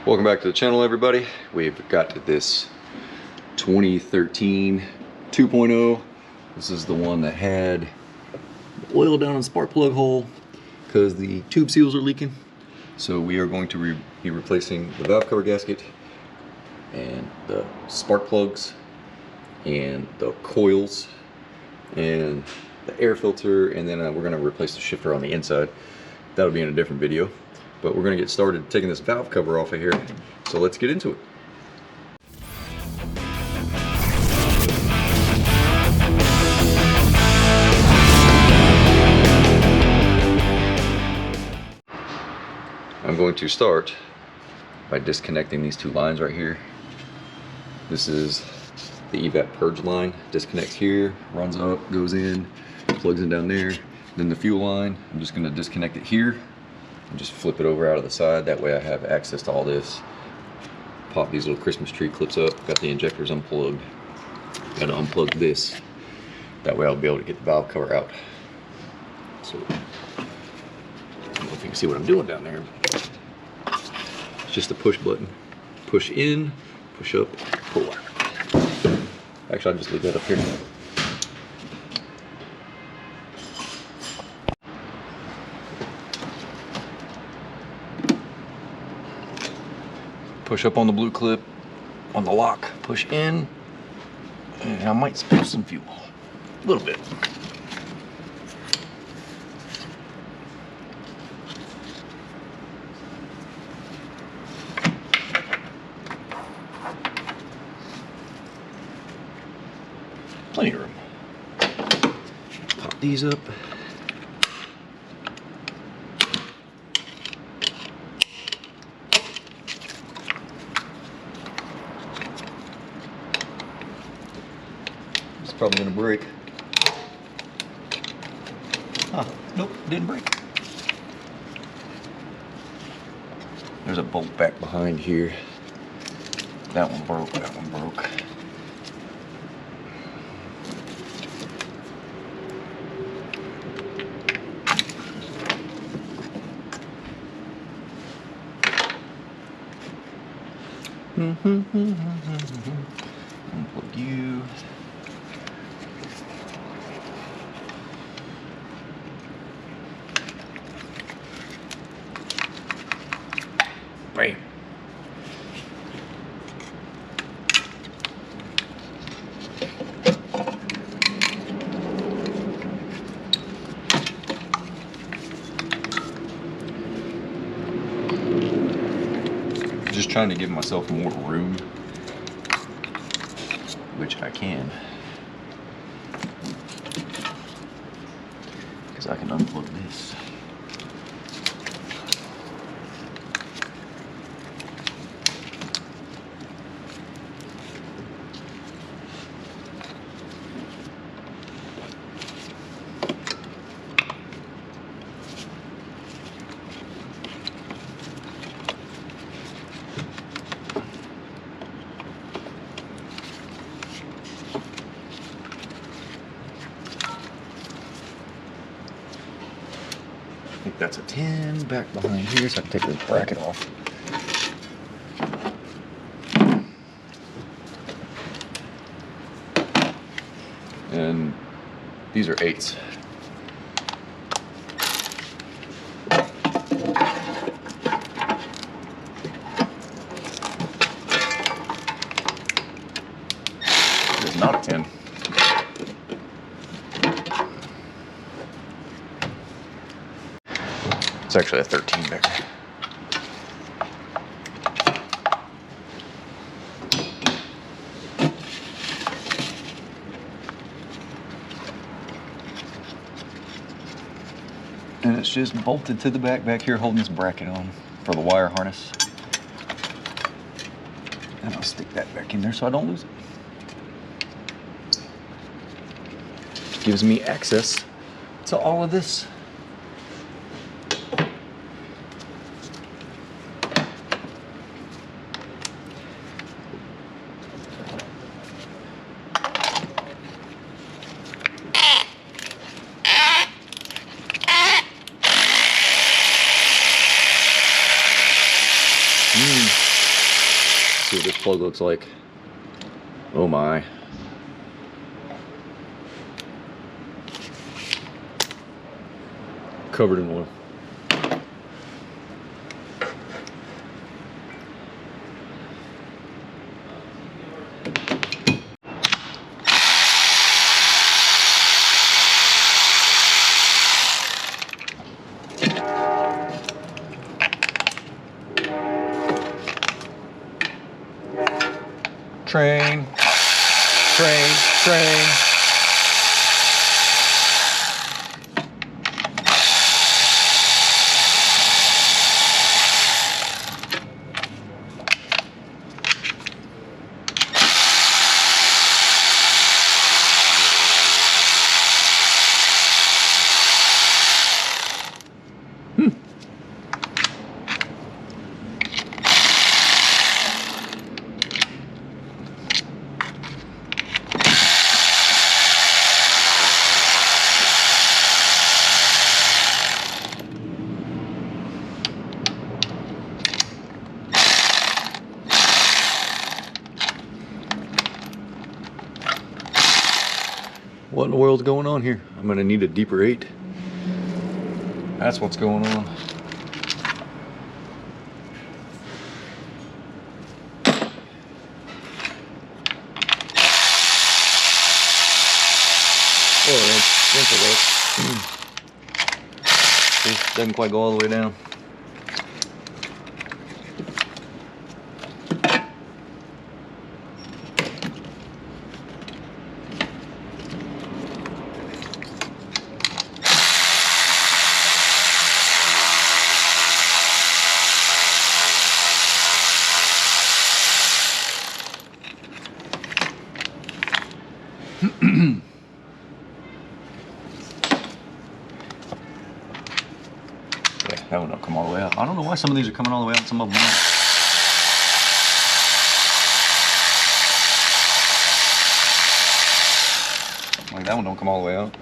Welcome back to the channel, everybody. We've got this 2013 2.0. This is the one that had oil down in the spark plug hole because the tube seals are leaking. So we are going to be replacing the valve cover gasket and the spark plugs and the coils and the air filter, and then we're going to replace the shifter on the inside. That'll be in a different video, but we're going to get started taking this valve cover off of here. So let's get into it. I'm going to start by disconnecting these two lines right here. This is the evap purge line. Disconnects here, runs up, goes in, plugs in down there. Then the fuel line, I'm just going to disconnect it here and just flip it over out of the side. That way I have access to all this. Pop these little Christmas tree clips up. Got the injectors unplugged. Got to unplug this. That way I'll be able to get the valve cover out. So I don't know if you can see what I'm doing down there. It's just a push button. Push in, push up, pull out. Actually, I'll just leave that up here. Push up on the blue clip, on the lock, push in, and I might spill some fuel, a little bit. Plenty of room. Pop these up. It's probably gonna break. Huh, nope, didn't break. There's a bolt back behind here. That one broke, that one broke. Unplug you. Bam. Just trying to give myself more room, which I can, because I can unplug this. I think that's a 10 back behind here, so I can take this bracket off. And these are 8s. It's not a 10. It's actually a 13 back there. And it's just bolted to the back here, holding this bracket on for the wire harness. And I'll stick that back in there so I don't lose it. Gives me access to all of this. see what this plug looks like. Oh my. Covered in oil. Train, train, train. What in the world's going on here? I'm gonna need a deeper 8. That's what's going on. See, doesn't quite go all the way down. Yeah, that one don't come all the way out. I don't know why some of these are coming all the way out and some of them aren't. Like that one don't come all the way out.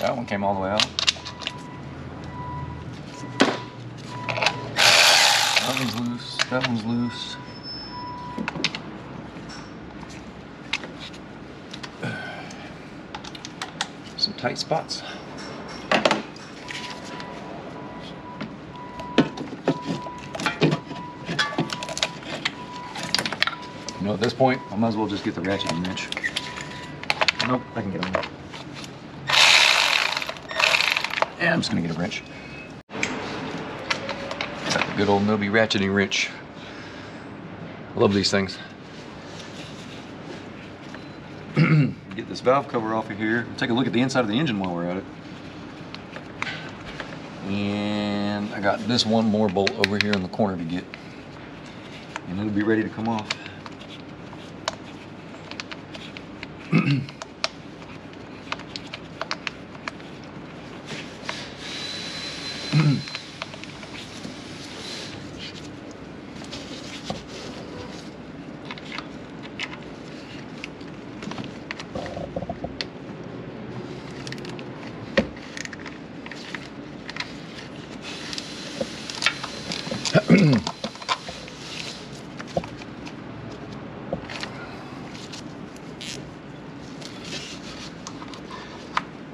That one came all the way out. That one's loose. That one's loose. Some tight spots. You know, at this point, I might as well just get the ratcheting wrench. Nope, I can get on. Yeah, I'm just gonna get a wrench. Got the good old Nobi ratcheting wrench. I love these things. Get this valve cover off of here. Take a look at the inside of the engine while we're at it. And I got this one more bolt over here in the corner to get. And it'll be ready to come off.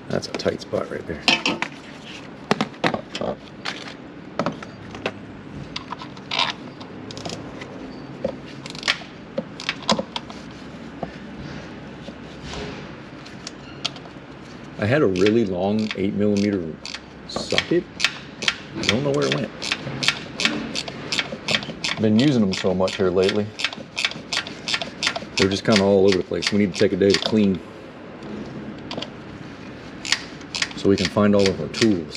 That's a tight spot right there. I had a really long 8mm socket. I don't know where it went. Been using them so much here lately. They're just kind of all over the place. We need to take a day to clean so we can find all of our tools.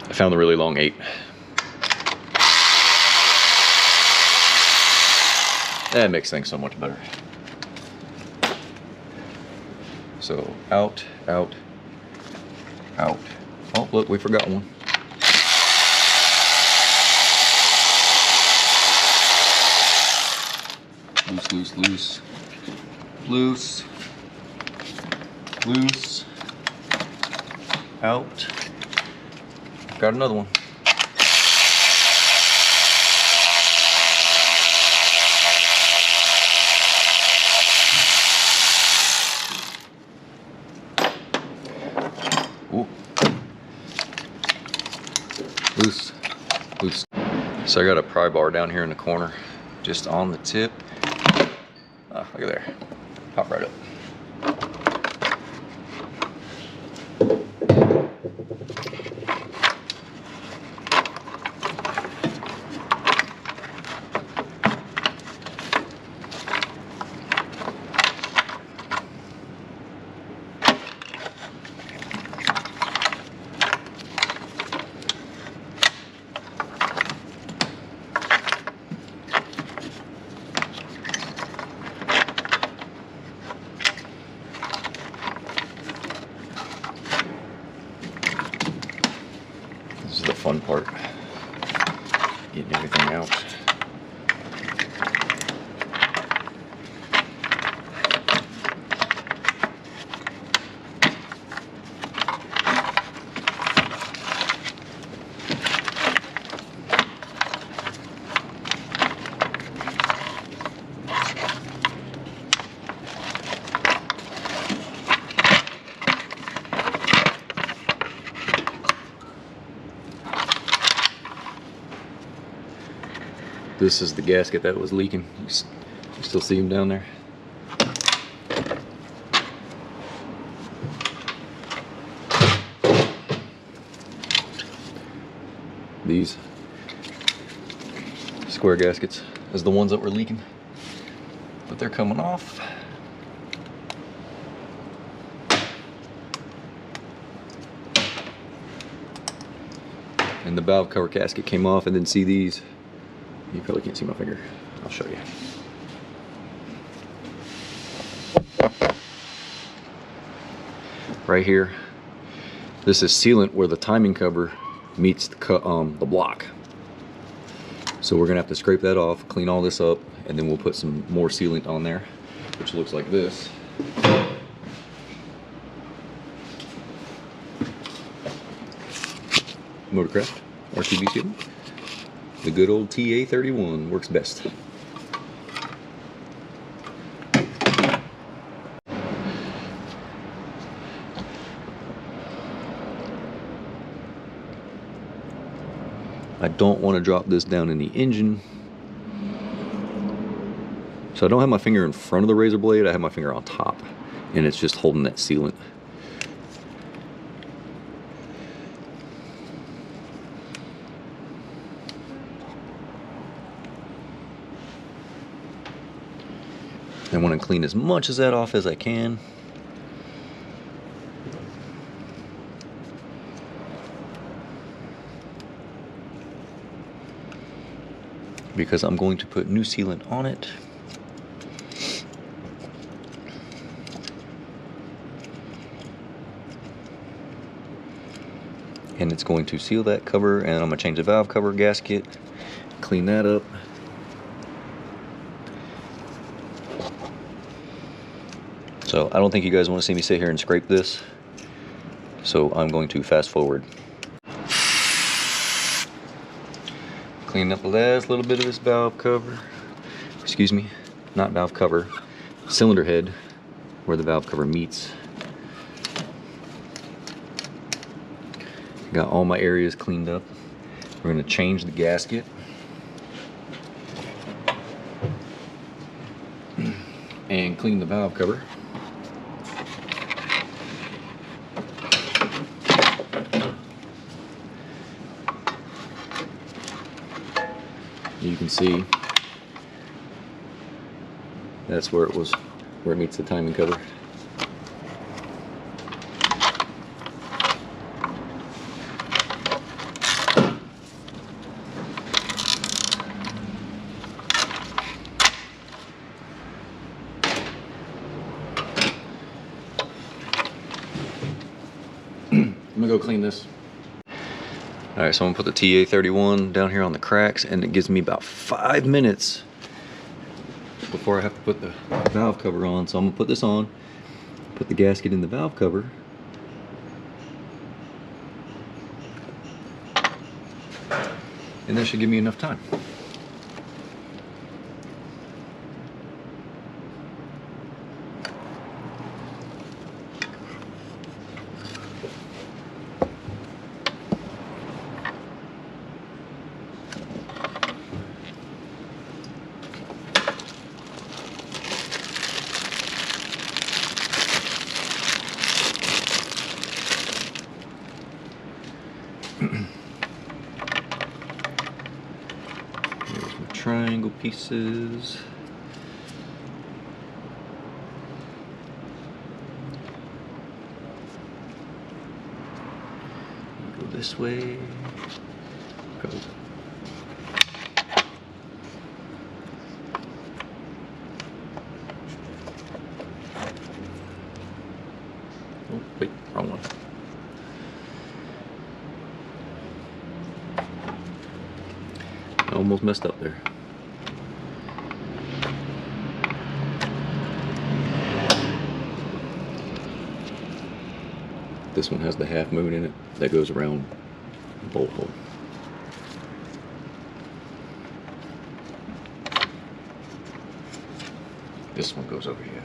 I found the really long 8. That makes things so much better. So out, out, out. Oh, look, we forgot one. Loose, loose, loose. Loose. Loose. Out. Got another one. Ooh. Loose. Loose. So I got a pry bar down here in the corner, just on the tip. Oh, look at there. Pop right up. This is the fun part, getting everything out. This is the gasket that was leaking. You still see them down there? These square gaskets is the ones that were leaking, but they're coming off. And the valve cover gasket came off, and then see these. You probably can't see my finger. I'll show you. Right here, this is sealant where the timing cover meets the block. So we're gonna have to scrape that off, clean all this up, and then we'll put some more sealant on there, which looks like this. Motorcraft RTB sealant. The good old TA31 works best. I don't want to drop this down in the engine. So I don't have my finger in front of the razor blade, I have my finger on top, and it's just holding that sealant. I want to clean as much of that off as I can. Because I'm going to put new sealant on it. And it's going to seal that cover, and I'm going to change the valve cover gasket, clean that up. So I don't think you guys want to see me sit here and scrape this, so I'm going to fast forward. Clean up the last little bit of this valve cover. Excuse me, not valve cover, cylinder head, where the valve cover meets. Got all my areas cleaned up. We're going to change the gasket. And clean the valve cover. You can see that's where it meets the timing cover. gonna go clean this. All right, so I'm gonna put the TA31 down here on the cracks, and it gives me about 5 minutes before I have to put the valve cover on. So I'm gonna put this on, put the gasket in the valve cover, and that should give me enough time. Here's my triangle pieces. Go this way. Go. Oh, wait, wrong one. Almost messed up there. This one has the half moon in it that goes around the bolt hole. This one goes over here.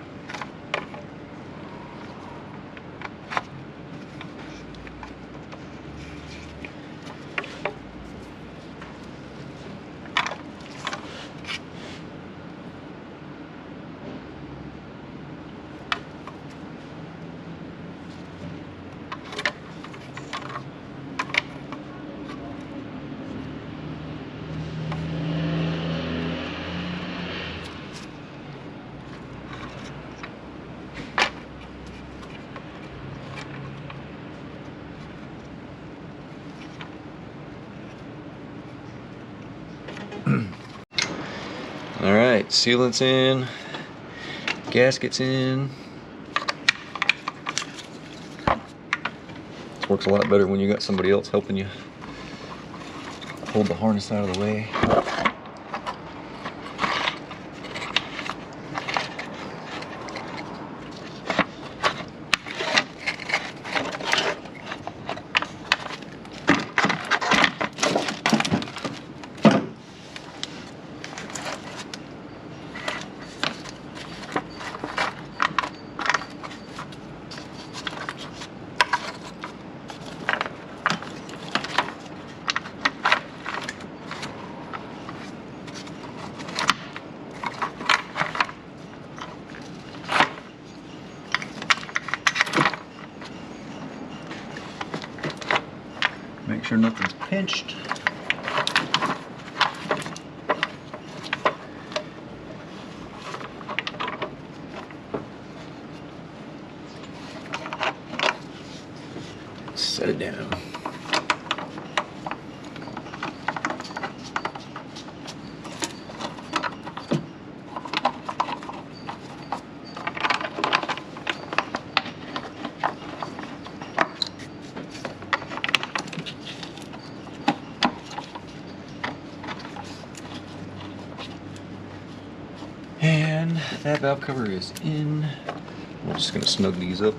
All right, sealant's in, gasket's in. This works a lot better when you got somebody else helping you hold the harness out of the way. Make sure nothing's pinched. Set it down. And that valve cover is in. I'm just gonna snug these up.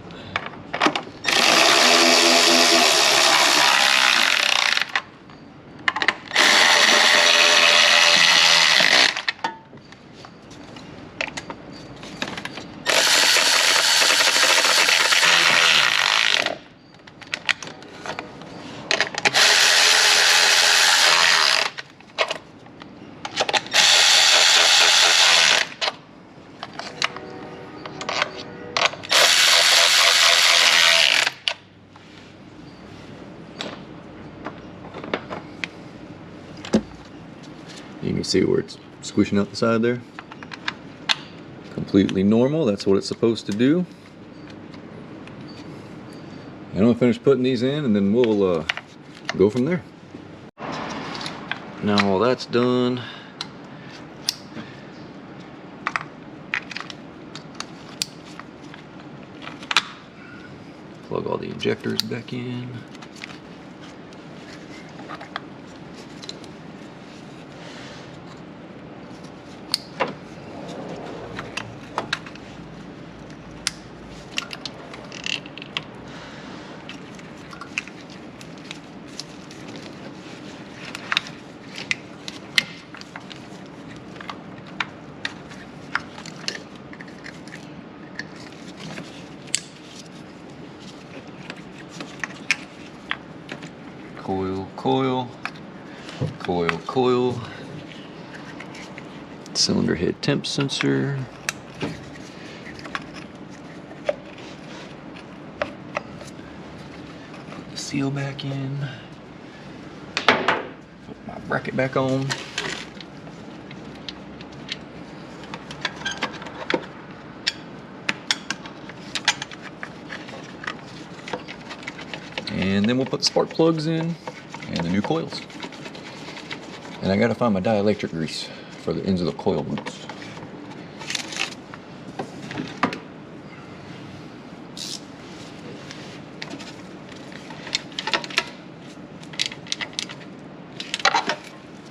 You can see where it's squishing out the side there. Completely normal, that's what it's supposed to do. And I'm gonna finish putting these in and then we'll go from there. Now while that's done, plug all the injectors back in. coil, cylinder head temp sensor, put the seal back in, put my bracket back on. And then we'll put the spark plugs in and the new coils. And I gotta find my dielectric grease for the ends of the coil boots.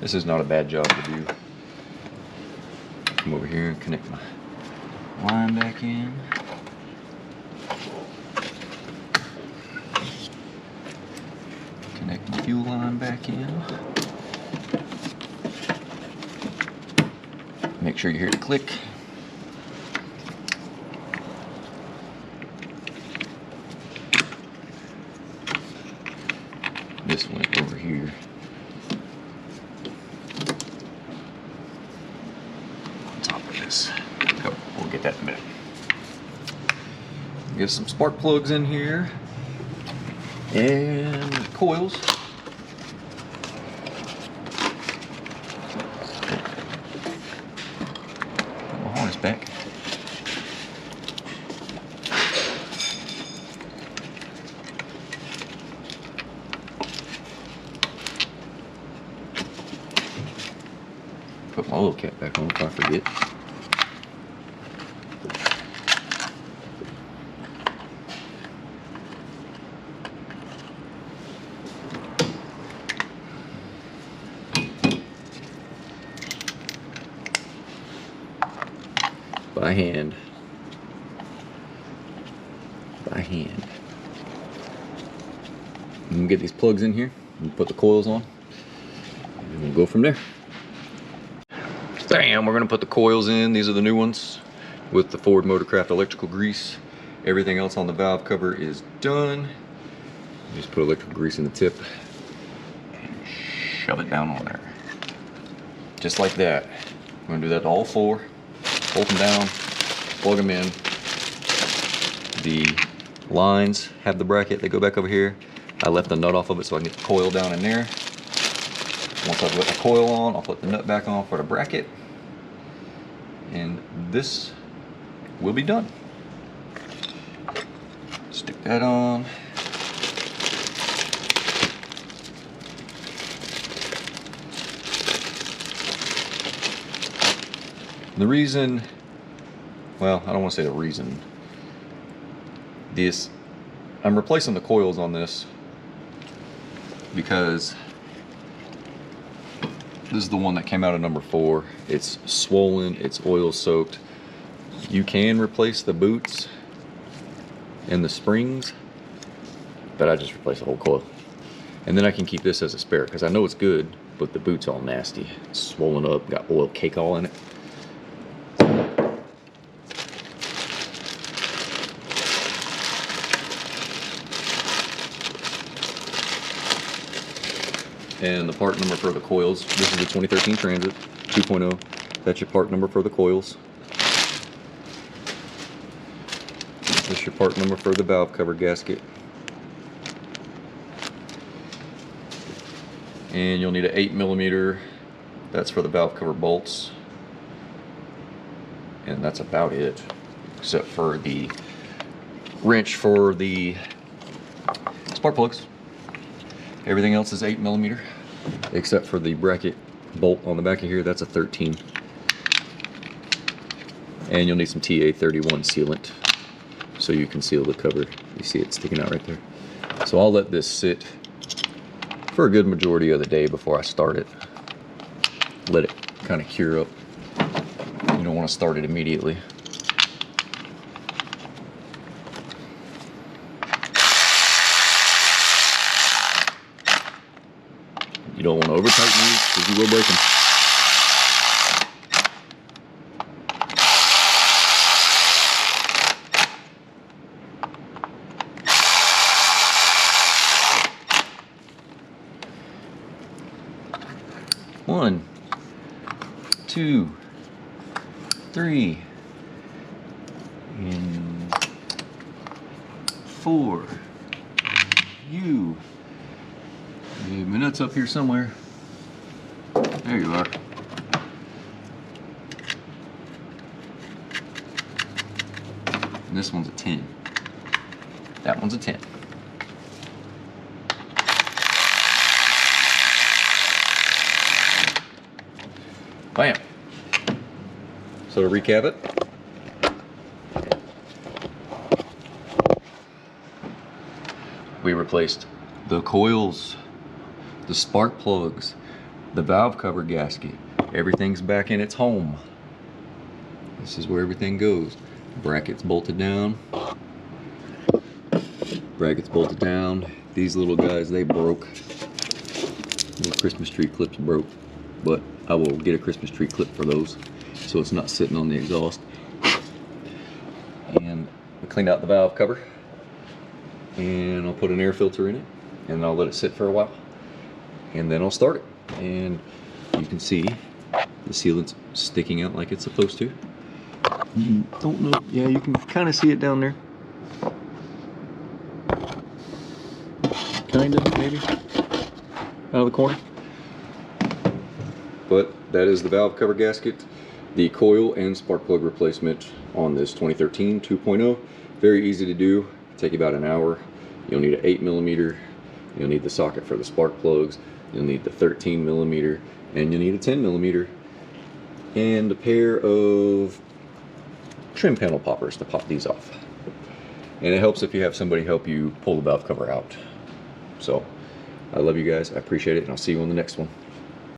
This is not a bad job to do. Come over here and connect my line back in. Connect the fuel line back in. Make sure you hear it click. This went over here. On top of this. Oh, we'll get that in a minute. Get some spark plugs in here. And coils. Put my harness back. Put my oil cap back on if I forget. By hand. I'm gonna get these plugs in here and put the coils on, and we'll go from there. Bam, we're gonna put the coils in. These are the new ones with the Ford Motorcraft electrical grease. Everything else on the valve cover is done. Just put electrical grease in the tip and shove it down on there. Just like that. We're gonna do that to all four. Bolt them down, plug them in. The lines have the bracket, they go back over here. I left the nut off of it so I can get the coil down in there. Once I've got the coil on, I'll put the nut back on for the bracket. And this will be done. Stick that on. The reason, well, I don't want to say the reason. I'm replacing the coils on this because this is the one that came out of number 4. It's swollen, it's oil soaked. You can replace the boots and the springs, but I just replace the whole coil. And then I can keep this as a spare because I know it's good, but the boot's all nasty. It's swollen up, got oil cake all in it. And the part number for the coils, this is the 2013 Transit 2.0. That's your part number for the coils. This is your part number for the valve cover gasket. And you'll need an 8mm. That's for the valve cover bolts. And that's about it, except for the wrench for the spark plugs. Everything else is 8mm, except for the bracket bolt on the back of here. That's a 13. And you'll need some TA31 sealant so you can seal the cover. You see it sticking out right there. So I'll let this sit for a good majority of the day before I start it. Let it kind of cure up. You don't want to start it immediately. You don't want to over tighten these because you will break them. 1, 2, 3, and 4. You. My nuts up here somewhere. There you are. And this one's a 10. That one's a 10. Bam. So to recap it, we replaced the coils, the spark plugs, the valve cover gasket. Everything's back in its home. This is where everything goes. Brackets bolted down. Brackets bolted down. These little guys, they broke. Little Christmas tree clips broke, but I will get a Christmas tree clip for those so it's not sitting on the exhaust. And we cleaned out the valve cover, and I'll put an air filter in it, and I'll let it sit for a while, and then I'll start it. And you can see the sealant's sticking out like it's supposed to. Don't know, yeah, you can kind of see it down there. Kind of, maybe, out of the corner. But that is the valve cover gasket, the coil and spark plug replacement on this 2013 2.0. Very easy to do, take about an hour. You'll need an 8mm, you'll need the socket for the spark plugs, you'll need the 13mm, and you'll need a 10mm, and a pair of trim panel poppers to pop these off. And it helps if you have somebody help you pull the valve cover out. So I love you guys, I appreciate it, and I'll see you on the next one.